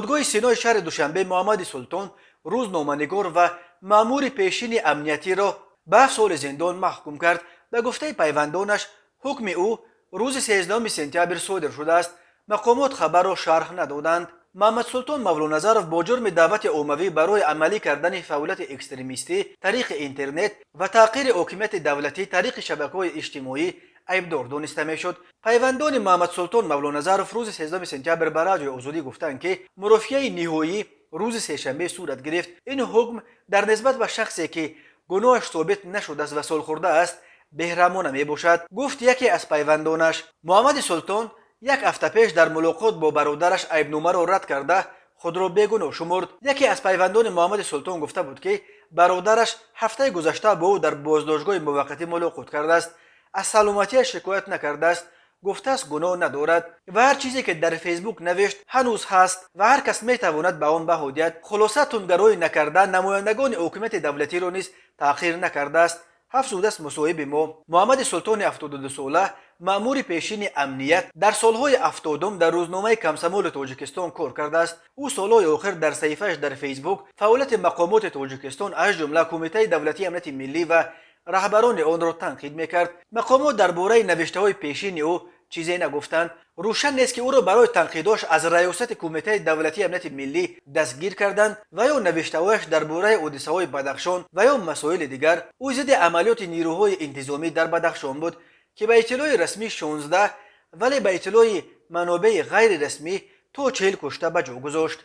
دادگاه سینای شهر دوشنبه محمد سلطان روزنامه‌نگار و مأمور پیشین امنیتی را به 7 سال زندان محکوم کرد. به گفته پیوندانش حکم او روز 13 سپتامبر صادر شده است. مقامات خبر را شرح ندادند. محمد سلطان مولانظرов با جرم دعوت عمومی برای عملی کردن فعالیت اکستریمیستی طریق اینترنت و تحقیر حاکمیت دولتی طریق شبکه‌های اجتماعی ایبدار دانسته میشد. پیوندان محمد سلطان مولانظرов روز 13 سپتامبر به رادیو آزادی گفتند که مرافعه نهایی روز سهشنبه صورت گرفت. این حکم در نسبت به شخصی که گناهش ثابت نشده است و سالخورده است بهرامانه می باشد. گفت یکی از پیوندانش محمد سلطان یک هفته پیش در ملاقات با برادرش عیبنامه را رد کرده خود را بیگناه شمرد. یکی از پیوندان محمد سلطان گفته بود که برادرش هفته گذشته با او در بازداشتگاه موقتی ملاقات کرده است. از سلامتی شکایت نکرده است. گفته است گناه ندارد و هر چیزی که در فیسبوک نوشت هنوز هست و هر کس میتواند به آن بها دهد. خلاصه تندروی نکرده نمایندگان حکومت دولتی را نیز تأخیر نکرده است. افزوده است مصاحب ما محمد سلطان 72 ساله مأمور پیشین امنیت در سالهای 70 در روزنامه کمسمول تاجیکستان کار کرده است. او سالهای آخر در صفحه‌اش در فیسبوک فعالیت مقامات تاجیکستان از جمله کمیته دولتی امنیت ملی و رهبران آن را تنقید میکرد. مقامات درباره نوشته‌های پیشین او چیزی نگفتند. روشن نیست که او را برای تنقیداش از ریاست کمیته دولتی امنیت ملی دستگیر کردند و یا نوشته‌هایش درباره حادثه‌های بدخشان و یا مسائل دیگر. او ضد عملیات نیروهای انتظامی در بدخشان بود که به اطلاع رسمی 16 ولی به اطلاع منابع غیر رسمی تا 40 کشته به جا گذاشت.